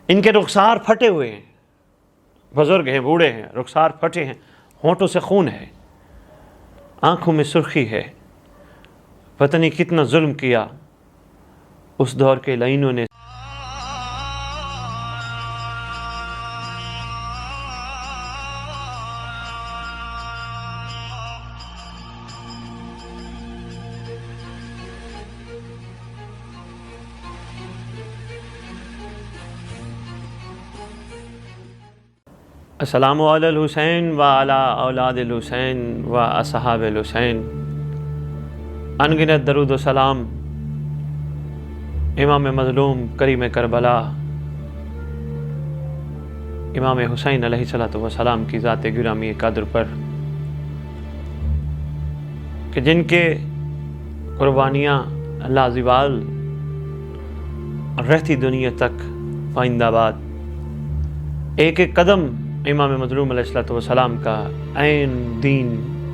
ان کے رخسار پھٹے ہوئے ہیں، بزرگ ہیں، بوڑھے ہیں، رخسار پھٹے ہیں، ہونٹوں سے خون ہے، آنکھوں میں سرخی ہے۔ پتہ نہیں کتنا ظلم کیا اس دور کے لعینوں نے۔ السلام علی الحسین و علی اولاد الحسین و اصحاب الحسین۔ انگنت درود و سلام امام مظلوم کریم کربلا امام حسین علیہ السلام کی ذات گرامی قدر پر، کہ جن کے قربانیاں لازوال رہتی دنیا تک پائندہ باد، ایک ایک قدم امام مظلوم علیہ السلام کا عین دین،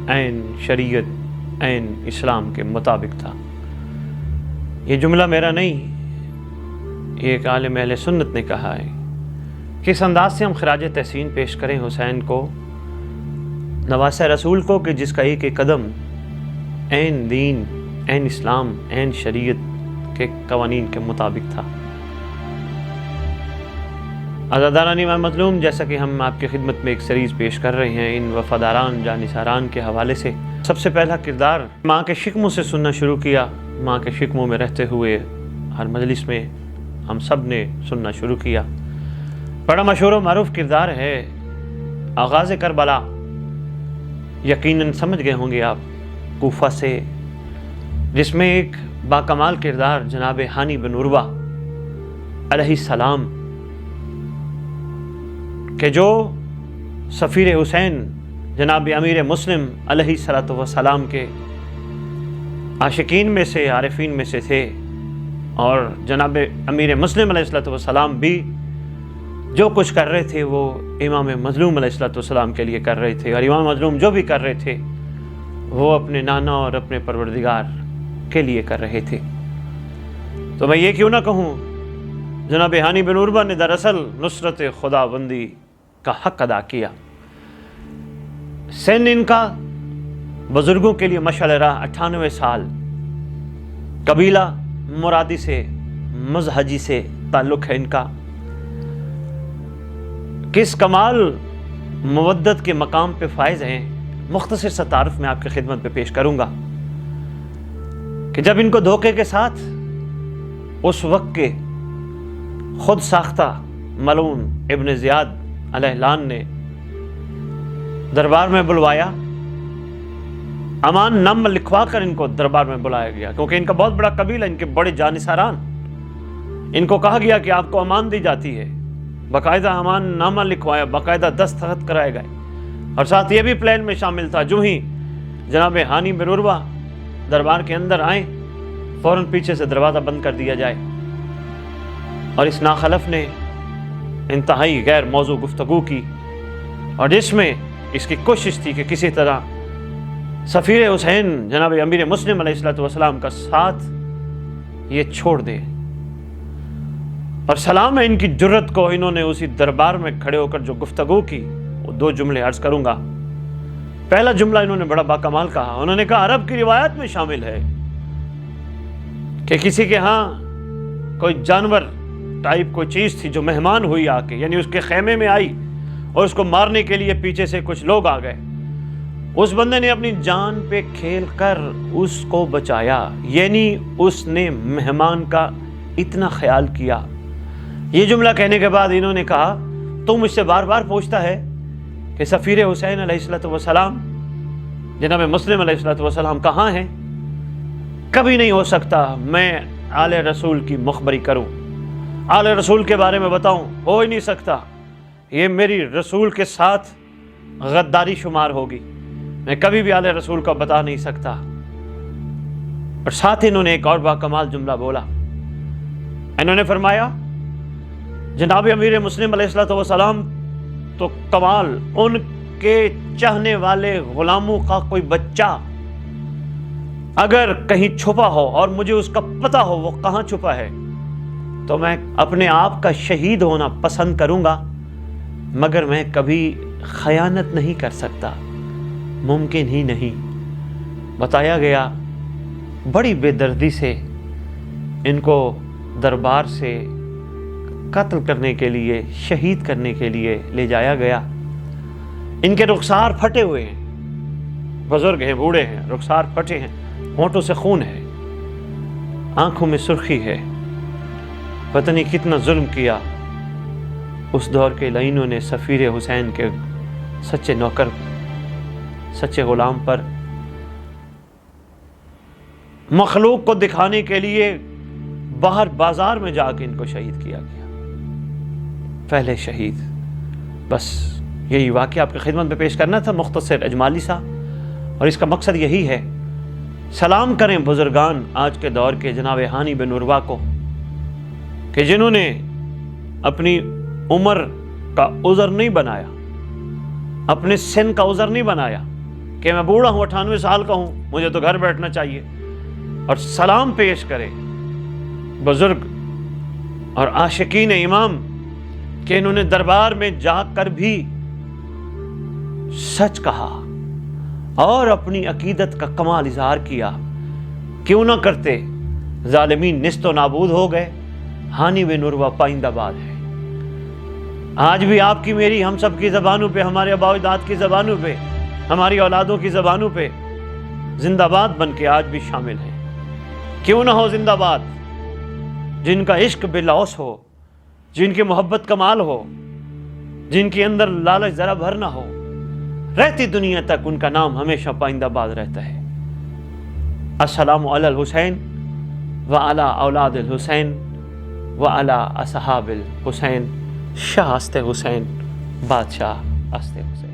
عین شریعت، عین اسلام کے مطابق تھا۔ یہ جملہ میرا نہیں، یہ ایک عالم اہل سنت نے کہا ہے۔ کس انداز سے ہم خراج تحسین پیش کریں حسین کو، نواسہ رسول کو، کہ جس کا ایک ایک قدم عین دین، عین اسلام، عین شریعت کے قوانین کے مطابق تھا۔ عزاداران امام مظلوم، جیسا کہ ہم آپ کی خدمت میں ایک سیریز پیش کر رہے ہیں ان وفاداران جانثاران کے حوالے سے، سب سے پہلا کردار ماں کے شکموں سے سننا شروع کیا۔ ماں کے شکموں میں رہتے ہوئے ہر مجلس میں ہم سب نے سننا شروع کیا۔ بڑا مشہور و معروف کردار ہے آغاز کربلا، یقیناً سمجھ گئے ہوں گے آپ، کوفہ سے، جس میں ایک باکمال کردار جناب ہانی بن عروہ علیہ السلام، کہ جو سفیر حسین جناب امیر مسلم علیہ السلام کے عاشقین میں سے، عارفین میں سے تھے، اور جناب امیر مسلم علیہ السلام بھی جو کچھ کر رہے تھے وہ امام مظلوم علیہ السلام کے لیے کر رہے تھے، اور امام مظلوم جو بھی کر رہے تھے وہ اپنے نانا اور اپنے پروردگار کے لیے کر رہے تھے۔ تو میں یہ کیوں نہ کہوں، جناب ہانی بن عروہ نے دراصل نصرت خدا بندی کا حق ادا کیا۔ سن ان کا بزرگوں کے لیے مشعل راہ 98 سال، قبیلہ مرادی سے، مزہجی سے تعلق ہے ان کا۔ کس کمال مودت کے مقام پہ فائز ہیں، مختصر سا تعارف میں آپ کی خدمت پہ پیش کروں گا، کہ جب ان کو دھوکے کے ساتھ اس وقت کے خود ساختہ ملعون ابن زیاد علیہ لعن نے دربار میں بلوایا، امان نام لکھوا کر ان کو دربار میں بلایا گیا، کیونکہ ان کا بہت بڑا قبیلہ، ان کے بڑے جانثاران، ان کو کہا گیا کہ آپ کو امان دی جاتی ہے، باقاعدہ امان نامہ لکھوایا، باقاعدہ دستخط کرائے گئے، اور ساتھ یہ بھی پلان میں شامل تھا جو ہی جناب ہانی بن عروہ دربار کے اندر آئیں فوراً پیچھے سے دروازہ بند کر دیا جائے۔ اور اس ناخلف نے انتہائی غیر موضوع گفتگو کی، اور جس میں اس کی کوشش تھی کہ کسی طرح سفیر حسین جناب امیر مسلم علیہ السلام کا ساتھ یہ چھوڑ دے۔ اور سلام ہے ان کی جرت کو، انہوں نے اسی دربار میں کھڑے ہو کر جو گفتگو کی وہ دو جملے عرض کروں گا۔ پہلا جملہ انہوں نے بڑا باکمال کہا، انہوں نے کہا عرب کی روایت میں شامل ہے کہ کسی کے ہاں کوئی جانور ٹائپ کوئی چیز تھی جو مہمان ہوئی آ کے، یعنی اس کے خیمے میں آئی اور اس کو مارنے کے لیے پیچھے سے کچھ لوگ آ گئے، اس بندے نے اپنی جان پہ کھیل کر اس کو بچایا، یعنی اس نے مہمان کا اتنا خیال کیا۔ یہ جملہ کہنے کے بعد انہوں نے کہا تو مجھ سے بار بار پوچھتا ہے کہ سفیر حسین علیہ السلام جناب مسلم علیہ السلام کہاں ہیں؟ کبھی نہیں ہو سکتا میں آل رسول کی مخبری کروں، آل رسول کے بارے میں بتاؤں، ہو ہی نہیں سکتا، یہ میری رسول کے ساتھ غداری شمار ہوگی، میں کبھی بھی آل رسول کو بتا نہیں سکتا۔ اور ساتھ انہوں نے ایک اور باکمال جملہ بولا، انہوں نے فرمایا جناب امیر مسلم علیہ السلام تو کمال، ان کے چاہنے والے غلاموں کا کوئی بچہ اگر کہیں چھپا ہو اور مجھے اس کا پتہ ہو وہ کہاں چھپا ہے، تو میں اپنے آپ کا شہید ہونا پسند کروں گا، مگر میں کبھی خیانت نہیں کر سکتا، ممکن ہی نہیں۔ بتایا گیا بڑی بے دردی سے ان کو دربار سے قتل کرنے کے لیے، شہید کرنے کے لیے لے جایا گیا۔ ان کے رخسار پھٹے ہوئے ہیں، بزرگ ہیں، بوڑھے ہیں، رخسار پھٹے ہیں، ہونٹوں سے خون ہے، آنکھوں میں سرخی ہے۔ پتہ نہیں کتنا ظلم کیا اس دور کے لعینوں نے سفیر حسین کے سچے نوکر، سچے غلام پر۔ مخلوق کو دکھانے کے لیے باہر بازار میں جا کے ان کو شہید کیا گیا، پہلے شہید۔ بس یہی واقعہ آپ کی خدمت میں پیش کرنا تھا، مختصر اجمالی سا، اور اس کا مقصد یہی ہے۔ سلام کریں بزرگان آج کے دور کے جناب ہانی بن عروہ کو، کہ جنہوں نے اپنی عمر کا عذر نہیں بنایا، اپنے سن کا عذر نہیں بنایا کہ میں بوڑھا ہوں، 98 سال کا ہوں، مجھے تو گھر بیٹھنا چاہیے، اور سلام پیش کرے بزرگ اور عاشقین امام کہ انہوں نے دربار میں جا کر بھی سچ کہا اور اپنی عقیدت کا کمال اظہار کیا۔ کیوں نہ کرتے، ظالمین نیست و نابود ہو گئے، ہانی بن عروہ پائندہ باد ہے۔ آج بھی آپ کی میری، ہم سب کی زبانوں پہ، ہمارے آباء و اجداد کی زبانوں پہ، ہماری اولادوں کی زبانوں پہ زندہ باد بن کے آج بھی شامل ہیں۔ کیوں نہ ہو زندہ باد، جن کا عشق بلاوس ہو، جن کی محبت کمال ہو، جن کے اندر لالچ ذرا بھر نہ ہو، رہتی دنیا تک ان کا نام ہمیشہ پائندہ باد رہتا ہے۔ السلام علی الحسین وعلی اولاد الحسین وعلی اصحاب الحسین، شاہ است حسین، بادشاہ است حسین۔